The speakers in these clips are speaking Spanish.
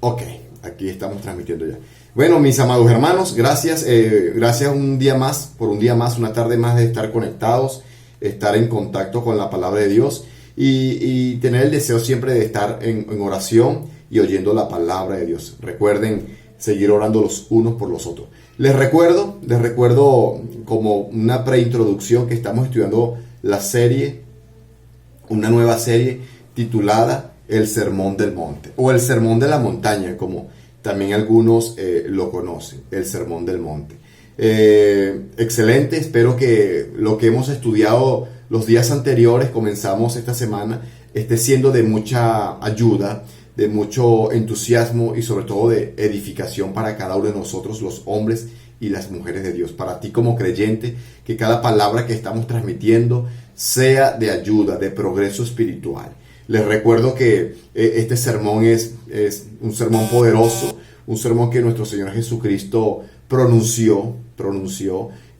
Ok, aquí estamos transmitiendo ya. Bueno, mis amados hermanos, gracias un día más, una tarde más de estar conectados, estar en contacto con la palabra de Dios y tener el deseo siempre de estar en oración y oyendo la palabra de Dios. Recuerden seguir orando los unos por los otros. Les recuerdo como una preintroducción que estamos estudiando la serie, una nueva serie titulada El Sermón del Monte o El Sermón de la Montaña, como también algunos lo conocen, El Sermón del Monte. Excelente, espero que lo que hemos estudiado los días anteriores, comenzamos esta semana, esté siendo de mucha ayuda, de mucho entusiasmo y sobre todo de edificación para cada uno de nosotros, los hombres y las mujeres de Dios. Para ti como creyente, que cada palabra que estamos transmitiendo sea de ayuda, de progreso espiritual. Les recuerdo que este sermón es un sermón poderoso, un sermón que nuestro Señor Jesucristo pronunció,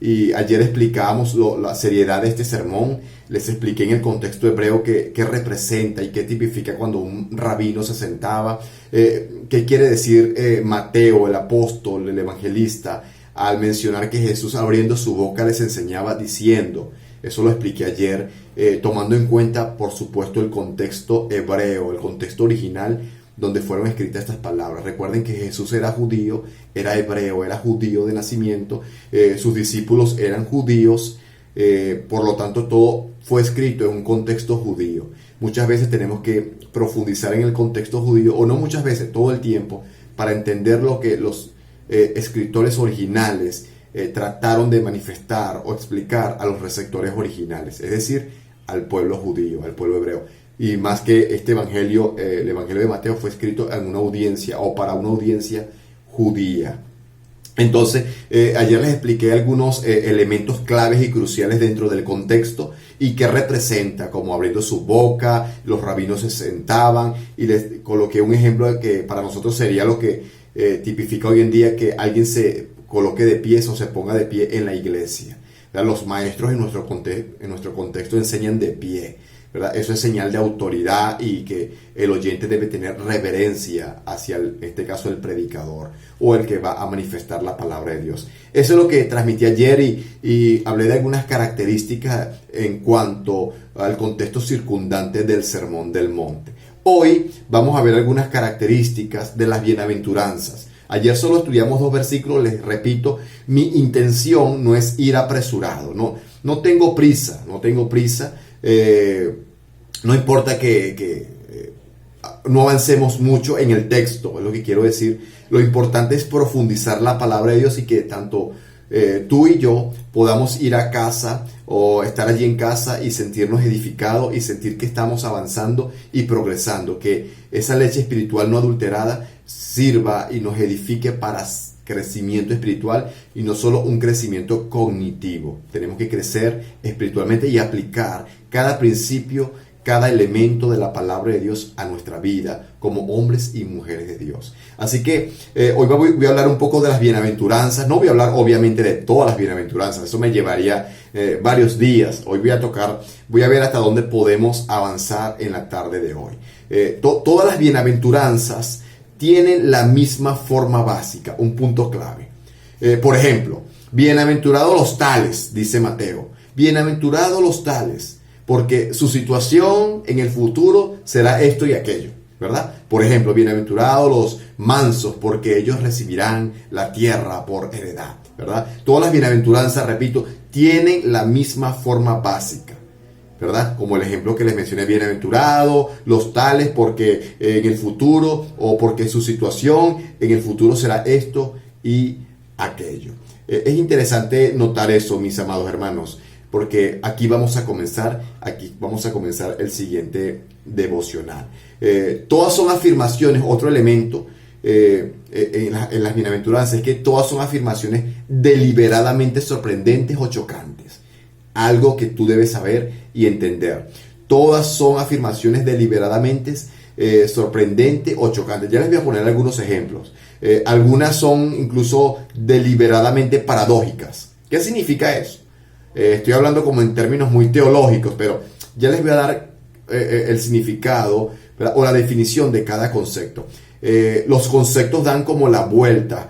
y ayer explicábamos la seriedad de este sermón. Les expliqué en el contexto hebreo qué representa y qué tipifica cuando un rabino se sentaba, qué quiere decir Mateo, el apóstol, el evangelista, al mencionar que Jesús abriendo su boca les enseñaba diciendo. Eso lo expliqué ayer, tomando en cuenta, por supuesto, el contexto hebreo, el contexto original donde fueron escritas estas palabras. Recuerden que Jesús era judío, era hebreo, era judío de nacimiento, sus discípulos eran judíos, por lo tanto todo fue escrito en un contexto judío. Muchas veces tenemos que profundizar en el contexto judío, o no muchas veces, todo el tiempo, para entender lo que los escritores originales trataron de manifestar o explicar a los receptores originales, es decir, al pueblo judío, al pueblo hebreo. Y más que este evangelio, el evangelio de Mateo fue escrito en una audiencia o para una audiencia judía. Entonces, ayer les expliqué algunos elementos claves y cruciales dentro del contexto y qué representa, como abriendo su boca, los rabinos se sentaban, y les coloqué un ejemplo de que para nosotros sería lo que tipifica hoy en día que alguien se coloque de pie o se ponga de pie en la iglesia. ¿Verdad? Los maestros en nuestro contexto enseñan de pie, ¿verdad? Eso es señal de autoridad y que el oyente debe tener reverencia hacia, en este caso, el predicador o el que va a manifestar la palabra de Dios. Eso es lo que transmití ayer y hablé de algunas características en cuanto al contexto circundante del Sermón del Monte. Hoy vamos a ver algunas características de las bienaventuranzas. Ayer solo estudiamos 2 versículos, les repito, mi intención no es ir apresurado, no tengo prisa, no importa que no avancemos mucho en el texto, es lo que quiero decir. Lo importante es profundizar la palabra de Dios y que tanto tú y yo podamos ir a casa o estar allí en casa y sentirnos edificados y sentir que estamos avanzando y progresando, que esa leche espiritual no adulterada sirva y nos edifique para crecimiento espiritual y no solo un crecimiento cognitivo. Tenemos que crecer espiritualmente y aplicar cada principio, cada elemento de la palabra de Dios a nuestra vida como hombres y mujeres de Dios. Así que hoy voy a hablar un poco de las bienaventuranzas. No voy a hablar obviamente de todas las bienaventuranzas, eso me llevaría varios días. Hoy voy a ver hasta dónde podemos avanzar en la tarde de hoy. Todas las bienaventuranzas tienen la misma forma básica, un punto clave. Por ejemplo, bienaventurados los tales, dice Mateo, bienaventurados los tales, porque su situación en el futuro será esto y aquello, ¿verdad? Por ejemplo, bienaventurados los mansos, porque ellos recibirán la tierra por heredad, ¿verdad? Todas las bienaventuranzas, repito, tienen la misma forma básica, ¿verdad? Como el ejemplo que les mencioné, bienaventurado, los tales porque en el futuro o porque su situación en el futuro será esto y aquello. Es interesante notar eso, mis amados hermanos, porque aquí vamos a comenzar el siguiente devocional. Todas son afirmaciones, otro elemento en las bienaventuranzas es que todas son afirmaciones deliberadamente sorprendentes o chocantes. Algo que tú debes saber y entender. Todas son afirmaciones deliberadamente sorprendentes o chocantes. Ya les voy a poner algunos ejemplos. Algunas son incluso deliberadamente paradójicas. ¿Qué significa eso? Estoy hablando como en términos muy teológicos, pero ya les voy a dar el significado, ¿verdad? O la definición de cada concepto. Los conceptos dan como la vuelta.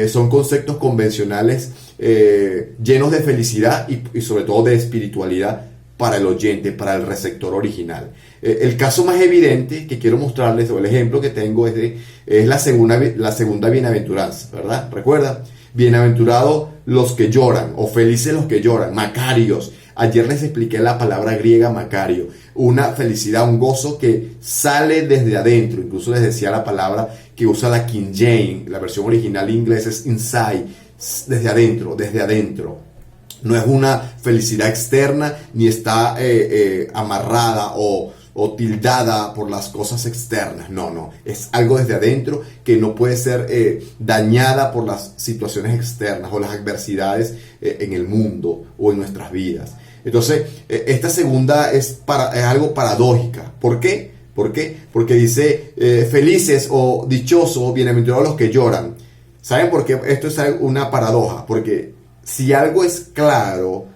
Son conceptos convencionales llenos de felicidad y sobre todo de espiritualidad para el oyente, para el receptor original. El caso más evidente que quiero mostrarles, o el ejemplo que tengo, es la segunda bienaventuranza, ¿verdad? Recuerda, bienaventurados los que lloran, o felices los que lloran, Macarios. Ayer les expliqué la palabra griega Macario, una felicidad, un gozo que sale desde adentro. Incluso les decía la palabra que usa la King James, la versión original inglesa es inside, desde adentro, desde adentro. No es una felicidad externa, ni está amarrada o tildada por las cosas externas. No. Es algo desde adentro que no puede ser dañada por las situaciones externas o las adversidades en el mundo o en nuestras vidas. Entonces, esta segunda es algo paradójica. ¿Por qué? Porque dice felices o dichosos o bienaventurados los que lloran. ¿Saben por qué esto es una paradoja? Porque si algo es claro,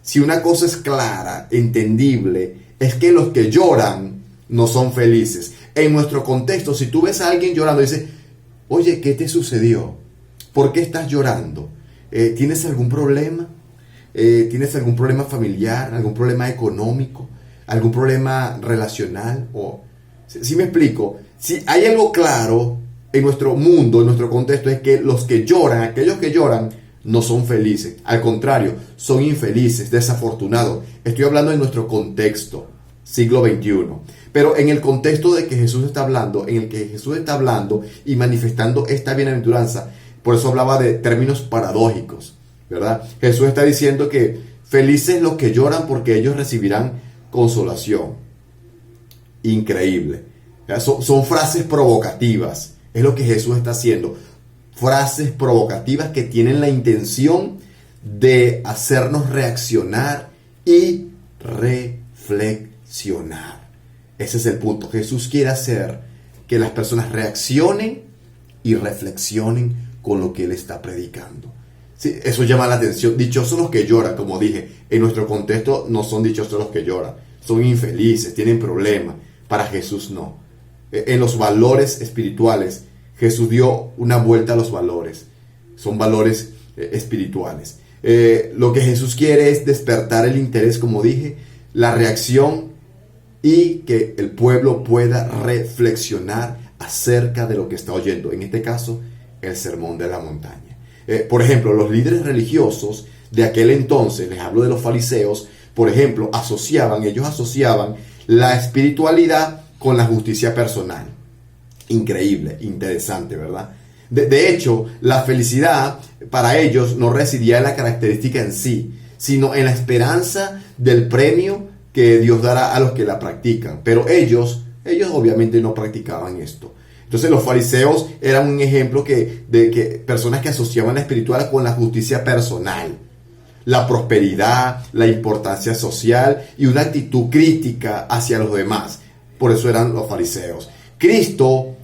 si una cosa es clara, entendible, es que los que lloran no son felices. En nuestro contexto, si tú ves a alguien llorando, dices, oye, ¿qué te sucedió? ¿Por qué estás llorando? ¿Tienes algún problema? ¿Tienes algún problema familiar? ¿Algún problema económico? ¿Algún problema relacional? ¿Sí me explico? Si hay algo claro en nuestro mundo, en nuestro contexto, es que los que lloran, aquellos que lloran, no son felices. Al contrario, son infelices, desafortunados. Estoy hablando de nuestro contexto, siglo XXI. Pero en el contexto de que Jesús está hablando, en el que Jesús está hablando y manifestando esta bienaventuranza, por eso hablaba de términos paradójicos, ¿verdad? Jesús está diciendo que felices los que lloran porque ellos recibirán consolación. Increíble. Son frases provocativas. Es lo que Jesús está haciendo. Frases provocativas que tienen la intención de hacernos reaccionar y reflexionar. Ese es el punto. Jesús quiere hacer que las personas reaccionen y reflexionen con lo que Él está predicando. Sí, eso llama la atención. Dichosos los que lloran, como dije. En nuestro contexto no son dichosos los que lloran. Son infelices, tienen problemas. Para Jesús no. En los valores espirituales, Jesús dio una vuelta a los valores. Son valores espirituales. Lo que Jesús quiere es despertar el interés, como dije, la reacción y que el pueblo pueda reflexionar acerca de lo que está oyendo. En este caso, el sermón de la montaña. Por ejemplo, los líderes religiosos de aquel entonces, les hablo de los fariseos, por ejemplo, ellos asociaban la espiritualidad con la justicia personal. Increíble, interesante, ¿verdad? De hecho, la felicidad para ellos no residía en la característica en sí, sino en la esperanza del premio que Dios dará a los que la practican. Pero ellos obviamente no practicaban esto. Entonces los fariseos eran un ejemplo de personas que asociaban la espiritual con la justicia personal, la prosperidad, la importancia social y una actitud crítica hacia los demás. Por eso eran los fariseos. Cristo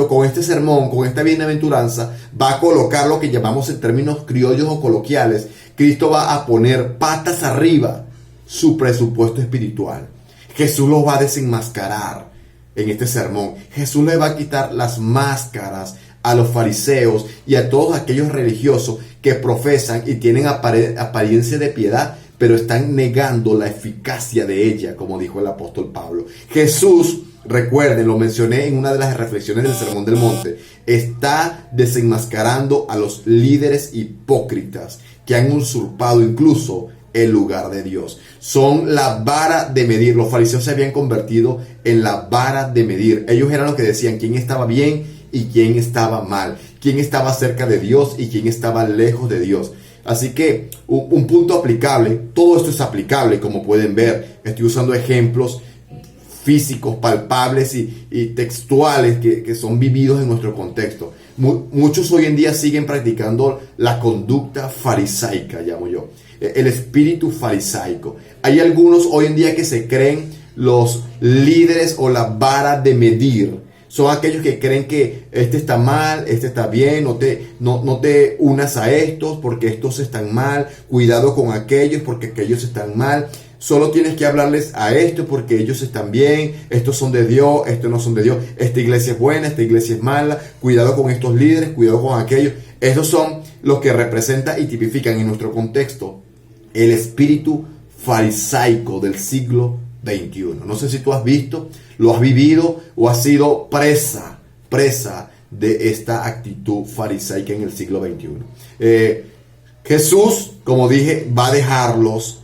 con este sermón, con esta bienaventuranza, va a colocar lo que llamamos en términos criollos o coloquiales. Cristo va a poner patas arriba su presupuesto espiritual. Jesús los va a desenmascarar en este sermón. Jesús le va a quitar las máscaras a los fariseos y a todos aquellos religiosos que profesan y tienen apariencia de piedad, pero están negando la eficacia de ella, como dijo el apóstol Pablo. Jesús, recuerden, lo mencioné en una de las reflexiones del Sermón del Monte, está desenmascarando a los líderes hipócritas que han usurpado incluso el lugar de Dios. Son la vara de medir. Los fariseos se habían convertido en la vara de medir. Ellos eran los que decían quién estaba bien y quién estaba mal, quién estaba cerca de Dios y quién estaba lejos de Dios. Así que un punto aplicable, todo esto es aplicable, como pueden ver. Estoy usando ejemplos físicos, palpables y textuales que son vividos en nuestro contexto. Muchos hoy en día siguen practicando la conducta farisaica, llamo yo, el espíritu farisaico. Hay algunos hoy en día que se creen los líderes o la vara de medir. Son aquellos que creen que este está mal, este está bien, no te unas a estos porque estos están mal, cuidado con aquellos porque aquellos están mal. solo tienes que hablarles a esto porque ellos están bien, estos son de Dios, estos no son de Dios, esta iglesia es buena, esta iglesia es mala, cuidado con estos líderes, cuidado con aquellos. Esos son los que representan y tipifican en nuestro contexto el espíritu farisaico del siglo XXI. No sé si tú has visto, lo has vivido o has sido presa de esta actitud farisaica en el siglo XXI. Jesús, como dije, va a dejarlos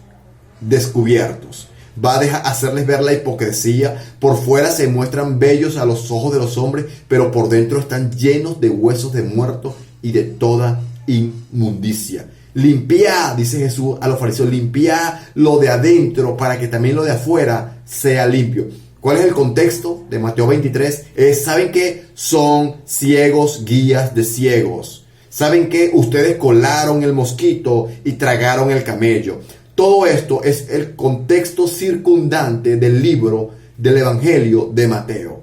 descubiertos. Va a hacerles ver la hipocresía. Por fuera se muestran bellos a los ojos de los hombres, pero por dentro están llenos de huesos de muertos y de toda inmundicia. Limpia, dice Jesús a los fariseos, limpia lo de adentro para que también lo de afuera sea limpio. ¿Cuál es el contexto de Mateo 23? ¿Saben qué? Son ciegos, guías de ciegos. ¿Saben qué? Ustedes colaron el mosquito y tragaron el camello. Todo esto es el contexto circundante del libro del Evangelio de Mateo.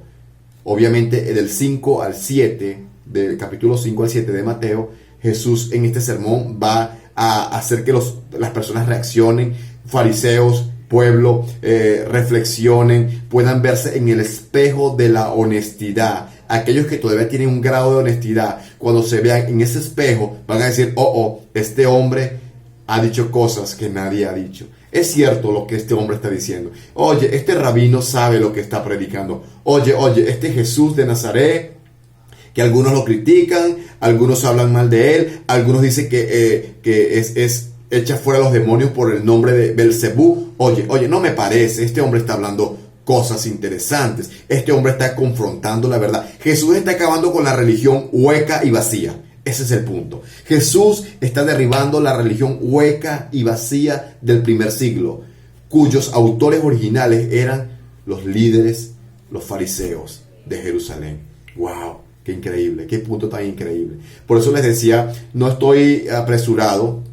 Obviamente del 5 al 7, del capítulo 5 al 7 de Mateo, Jesús en este sermón va a hacer que las personas reaccionen, fariseos, pueblo, reflexionen, puedan verse en el espejo de la honestidad. Aquellos que todavía tienen un grado de honestidad, cuando se vean en ese espejo, van a decir, este hombre ha dicho cosas que nadie ha dicho. Es cierto lo que este hombre está diciendo. Oye, este rabino sabe lo que está predicando. Oye, este Jesús de Nazaret, que algunos lo critican, algunos hablan mal de él, algunos dicen que es echa fuera los demonios por el nombre de Belcebú. Oye, no me parece, este hombre está hablando cosas interesantes, este hombre está confrontando la verdad. Jesús está acabando con la religión hueca y vacía. Ese es el punto. Jesús está derribando la religión hueca y vacía del primer siglo, cuyos autores originales eran los líderes, los fariseos de Jerusalén. ¡Wow! ¡Qué increíble! ¡Qué punto tan increíble! Por eso les decía, no estoy apresurado,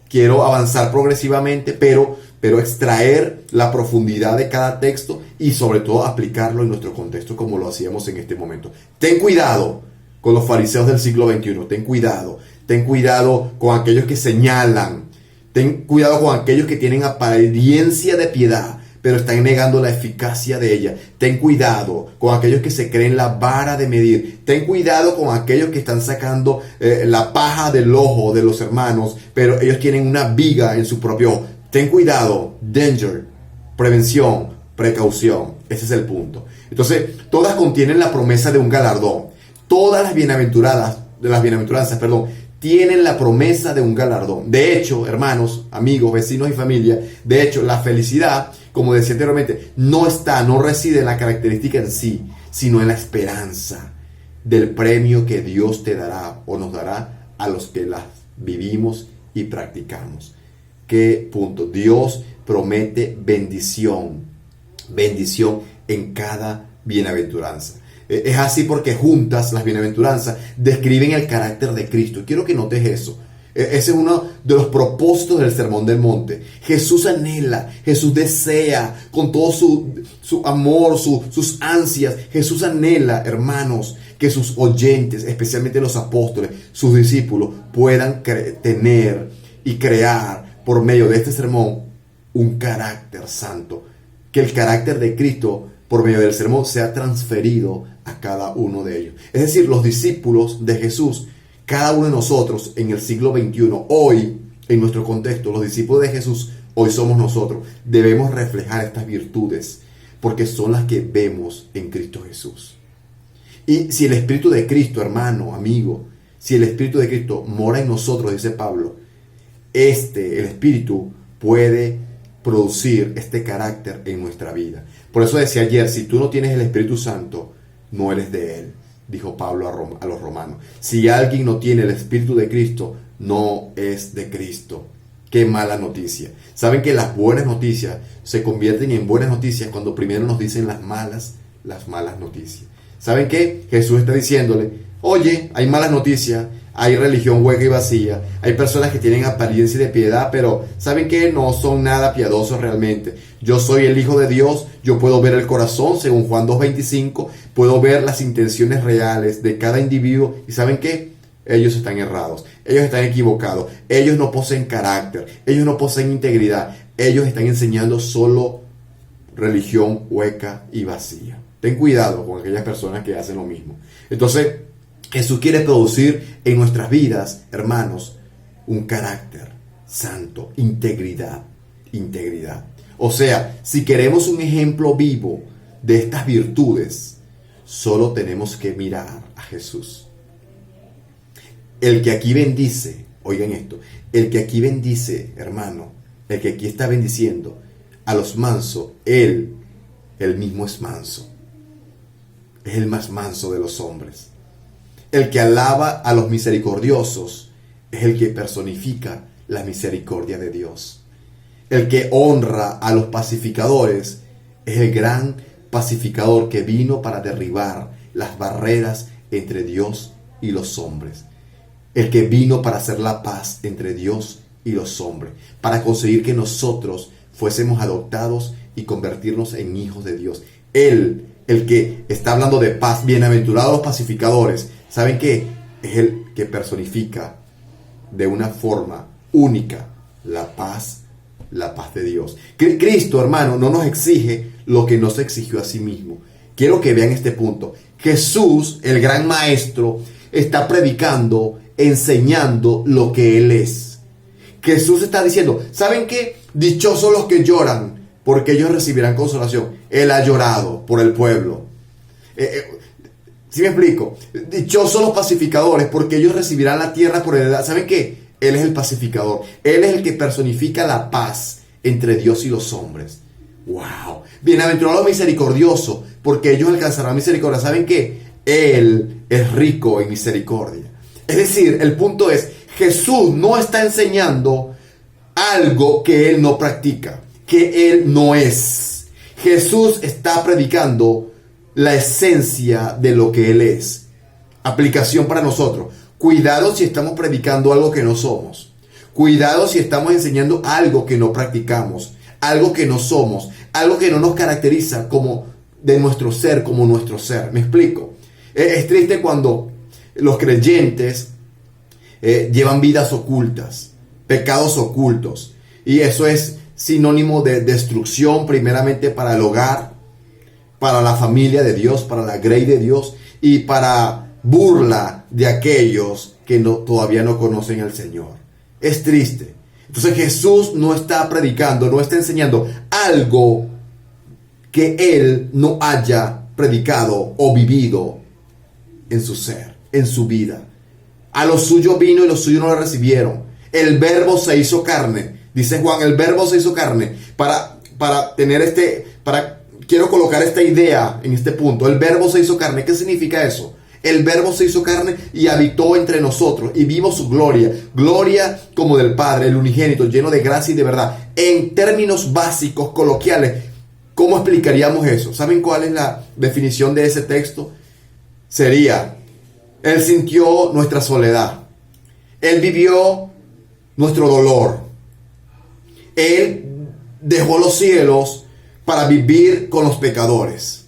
quiero avanzar progresivamente, pero extraer la profundidad de cada texto y sobre todo aplicarlo en nuestro contexto como lo hacíamos en este momento. Ten cuidado con los fariseos del siglo XXI, ten cuidado con aquellos que señalan, ten cuidado con aquellos que tienen apariencia de piedad, pero están negando la eficacia de ella. Ten cuidado con aquellos que se creen la vara de medir. Ten cuidado con aquellos que están sacando la paja del ojo de los hermanos, pero ellos tienen una viga en su propio ojo. Ten cuidado, danger, prevención, precaución. Ese es el punto. Entonces, todas contienen la promesa de un galardón. Todas las bienaventuranzas, tienen la promesa de un galardón. De hecho, hermanos, amigos, vecinos y familia, de hecho, la felicidad, como decía anteriormente, no reside en la característica en sí, sino en la esperanza del premio que Dios te dará o nos dará a los que las vivimos y practicamos. ¿Qué punto? Dios promete bendición en cada bienaventuranza. Es así porque juntas las bienaventuranzas describen el carácter de Cristo. Quiero que notes eso. Ese es uno de los propósitos del Sermón del Monte. Jesús anhela, Jesús desea con todo su amor, sus ansias. Jesús anhela, hermanos, que sus oyentes, especialmente los apóstoles, sus discípulos, puedan tener y crear por medio de este sermón un carácter santo. Que el carácter de Cristo por medio del sermón sea transferido a cada uno de ellos. Es decir, los discípulos de Jesús, cada uno de nosotros en el siglo XXI, hoy, en nuestro contexto, los discípulos de Jesús, hoy somos nosotros, debemos reflejar estas virtudes, porque son las que vemos en Cristo Jesús. Y si el Espíritu de Cristo, hermano, amigo, si el Espíritu de Cristo mora en nosotros, dice Pablo, el Espíritu puede producir este carácter en nuestra vida. Por eso decía ayer, si tú no tienes el Espíritu Santo, no eres de Él, dijo Pablo a los romanos. Si alguien no tiene el Espíritu de Cristo, no es de Cristo. Qué mala noticia. Saben que las buenas noticias se convierten en buenas noticias cuando primero nos dicen las malas noticias. ¿Saben qué? Jesús está diciéndole, oye, hay malas noticias, hay religión hueca y vacía, hay personas que tienen apariencia de piedad, pero ¿saben qué? No son nada piadosos realmente. Yo soy el Hijo de Dios, yo puedo ver el corazón, según Juan 2:25, puedo ver las intenciones reales de cada individuo, y ¿saben qué? Ellos están errados, ellos están equivocados, ellos no poseen carácter, ellos no poseen integridad, ellos están enseñando solo religión hueca y vacía. Ten cuidado con aquellas personas que hacen lo mismo. Entonces, Jesús quiere producir en nuestras vidas, hermanos, un carácter santo, integridad. O sea, si queremos un ejemplo vivo de estas virtudes, solo tenemos que mirar a Jesús. El que aquí bendice, oigan esto, el que aquí bendice, hermano, el que aquí está bendiciendo a los mansos, él mismo es manso. Es el más manso de los hombres. El que alaba a los misericordiosos es el que personifica la misericordia de Dios. El que honra a los pacificadores es el gran pacificador que vino para derribar las barreras entre Dios y los hombres. El que vino para hacer la paz entre Dios y los hombres, para conseguir que nosotros fuésemos adoptados y convertirnos en hijos de Dios. Él, el que está hablando de paz, bienaventurados los pacificadores, ¿saben qué? Es el que personifica de una forma única la paz de Dios. Cristo, hermano, no nos exige lo que no se exigió a sí mismo. Quiero que vean este punto. Jesús, el gran maestro, está predicando, enseñando lo que Él es. Jesús está diciendo, ¿saben qué? Dichosos los que lloran, porque ellos recibirán consolación. Él ha llorado por el pueblo. ¿Sí me explico? Dichosos los pacificadores, porque ellos recibirán la tierra por heredad. ¿Saben qué? Él es el pacificador. Él es el que personifica la paz entre Dios y los hombres. ¡Wow! Bienaventurados los misericordiosos, porque ellos alcanzarán misericordia. ¿Saben qué? Él es rico en misericordia. Es decir, el punto es, Jesús no está enseñando algo que Él no practica, que Él no es. Jesús está predicando la esencia de lo que Él es. Aplicación para nosotros. Cuidado si estamos predicando algo que no somos. Cuidado si estamos enseñando algo que no practicamos, algo que no somos, algo que no nos caracteriza como de nuestro ser, como nuestro ser. ¿Me explico? Es triste cuando los creyentes llevan vidas ocultas, pecados ocultos. Y eso es sinónimo de destrucción primeramente para el hogar, para la familia de Dios, para la grey de Dios y para burla de aquellos que todavía no conocen al Señor. Es triste. Entonces Jesús no está predicando, no está enseñando algo que Él no haya predicado o vivido en su ser, en su vida. A los suyos vino y los suyos no lo recibieron. El verbo se hizo carne. Dice Juan, el verbo se hizo carne. Quiero colocar esta idea en este punto. El verbo se hizo carne. ¿Qué significa eso? El verbo se hizo carne y habitó entre nosotros y vimos su gloria. Gloria como del Padre, el unigénito, lleno de gracia y de verdad. En términos básicos, coloquiales, ¿cómo explicaríamos eso? ¿Saben cuál es la definición de ese texto? Sería, Él sintió nuestra soledad. Él vivió nuestro dolor. Él dejó los cielos para vivir con los pecadores.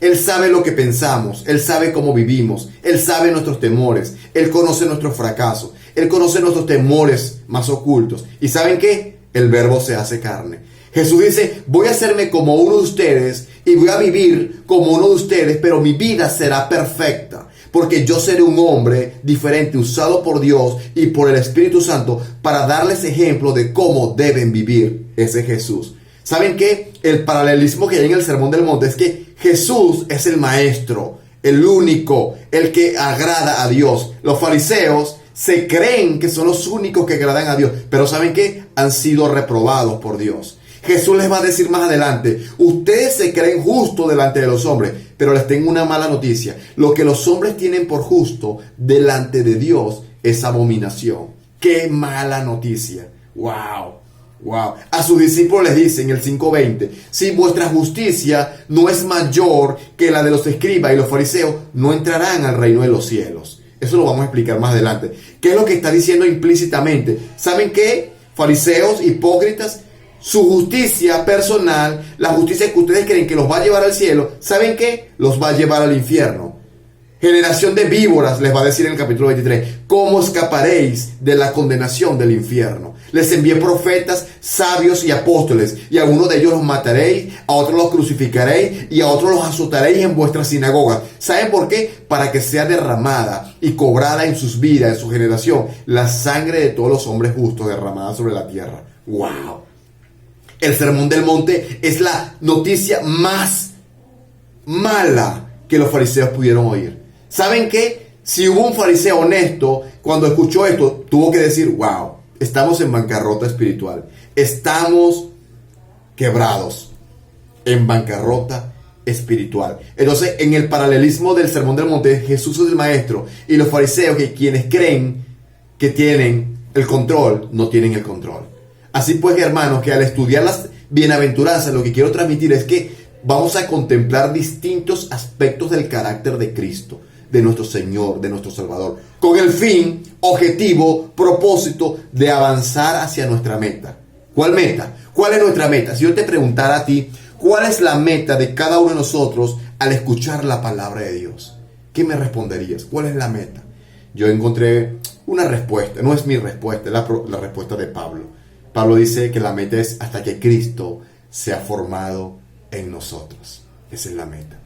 Él sabe lo que pensamos, Él sabe cómo vivimos, Él sabe nuestros temores, Él conoce nuestros fracasos, Él conoce nuestros temores más ocultos. ¿Y saben qué? El verbo se hace carne. Jesús dice, voy a hacerme como uno de ustedes y voy a vivir como uno de ustedes, pero mi vida será perfecta, porque yo seré un hombre diferente, usado por Dios y por el Espíritu Santo para darles ejemplo de cómo deben vivir ese Jesús. ¿Saben qué? El paralelismo que hay en el Sermón del Monte es que Jesús es el maestro, el único, el que agrada a Dios. Los fariseos se creen que son los únicos que agradan a Dios, pero ¿saben qué? Han sido reprobados por Dios. Jesús les va a decir más adelante, ustedes se creen justos delante de los hombres, pero les tengo una mala noticia. Lo que los hombres tienen por justo delante de Dios es abominación. ¡Qué mala noticia! ¡Wow! Wow. A sus discípulos les dice en el 5:20, si vuestra justicia no es mayor que la de los escribas y los fariseos, no entrarán al reino de los cielos. Eso lo vamos a explicar más adelante. ¿Qué es lo que está diciendo implícitamente? ¿Saben qué? Fariseos, hipócritas, su justicia personal, la justicia que ustedes creen que los va a llevar al cielo, ¿saben qué? Los va a llevar al infierno. Generación de víboras, les va a decir en el capítulo 23, ¿cómo escaparéis de la condenación del infierno? Les envié profetas, sabios y apóstoles, y a uno de ellos los mataréis, a otros los crucificaréis, y a otros los azotaréis en vuestras sinagogas. ¿Saben por qué? Para que sea derramada y cobrada en sus vidas, en su generación, la sangre de todos los hombres justos derramada sobre la tierra. ¡Wow! El Sermón del Monte es la noticia más mala que los fariseos pudieron oír. ¿Saben qué? Si hubo un fariseo honesto, cuando escuchó esto, tuvo que decir, wow, estamos en bancarrota espiritual. Estamos quebrados en bancarrota espiritual. Entonces, en el paralelismo del Sermón del Monte, Jesús es el maestro y los fariseos, que quienes creen que tienen el control, no tienen el control. Así pues, hermanos, que al estudiar las bienaventuranzas, lo que quiero transmitir es que vamos a contemplar distintos aspectos del carácter de Cristo, de nuestro Señor, de nuestro Salvador, con el fin, objetivo, propósito de avanzar hacia nuestra meta. ¿Cuál meta? ¿Cuál es nuestra meta? Si yo te preguntara a ti, ¿cuál es la meta de cada uno de nosotros al escuchar la palabra de Dios? ¿Qué me responderías? ¿Cuál es la meta? Yo encontré una respuesta, no es mi respuesta, es la respuesta de Pablo. Pablo dice que la meta es hasta que Cristo sea formado en nosotros. Esa es la meta.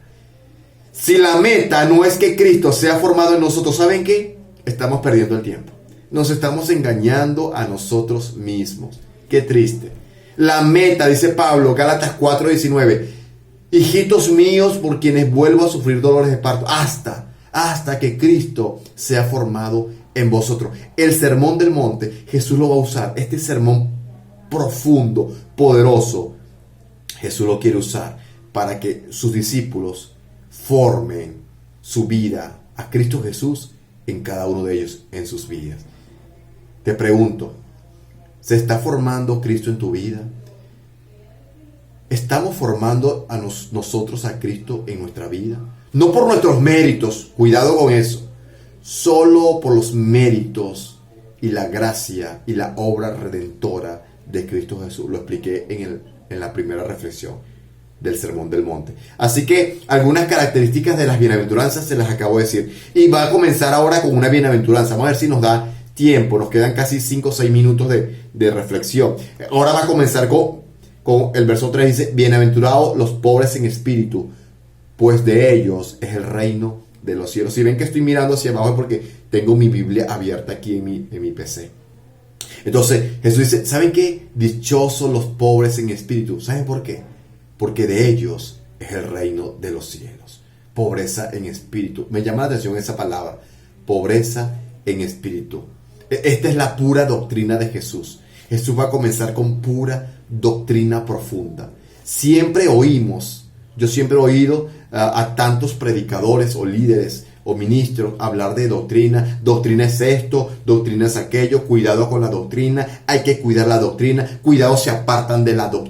Si la meta no es que Cristo sea formado en nosotros, ¿saben qué? Estamos perdiendo el tiempo. Nos estamos engañando a nosotros mismos. Qué triste. La meta, dice Pablo, Gálatas 4:19, hijitos míos, por quienes vuelvo a sufrir dolores de parto, hasta que Cristo sea formado en vosotros. El Sermón del Monte, Jesús lo va a usar. Este sermón profundo, poderoso, Jesús lo quiere usar para que sus discípulos formen su vida a Cristo Jesús en cada uno de ellos, en sus vidas. Te pregunto, ¿se está formando Cristo en tu vida? ¿Estamos formando a nosotros a Cristo en nuestra vida? No por nuestros méritos, cuidado con eso, solo por los méritos y la gracia y la obra redentora de Cristo Jesús. Lo expliqué en la primera reflexión del Sermón del Monte. Así que algunas características de las bienaventuranzas se las acabo de decir. Y va a comenzar ahora con una bienaventuranza. Vamos a ver si nos da tiempo. Nos quedan casi 5 o 6 minutos de reflexión. Ahora va a comenzar con el verso 3. Dice, bienaventurados los pobres en espíritu, pues de ellos es el reino de los cielos. Si ven que estoy mirando hacia abajo es porque tengo mi Biblia abierta aquí en mi PC. Entonces Jesús dice, ¿saben qué? Dichosos los pobres en espíritu. ¿Saben por qué? Porque de ellos es el reino de los cielos. Pobreza en espíritu. Me llama la atención esa palabra. Pobreza en espíritu. Esta es la pura doctrina de Jesús. Jesús va a comenzar con pura doctrina profunda. Yo siempre he oído a tantos predicadores o líderes o ministros hablar de doctrina. Doctrina es esto, doctrina es aquello, cuidado con la doctrina, hay que cuidar la doctrina, cuidado se apartan de la doctrina.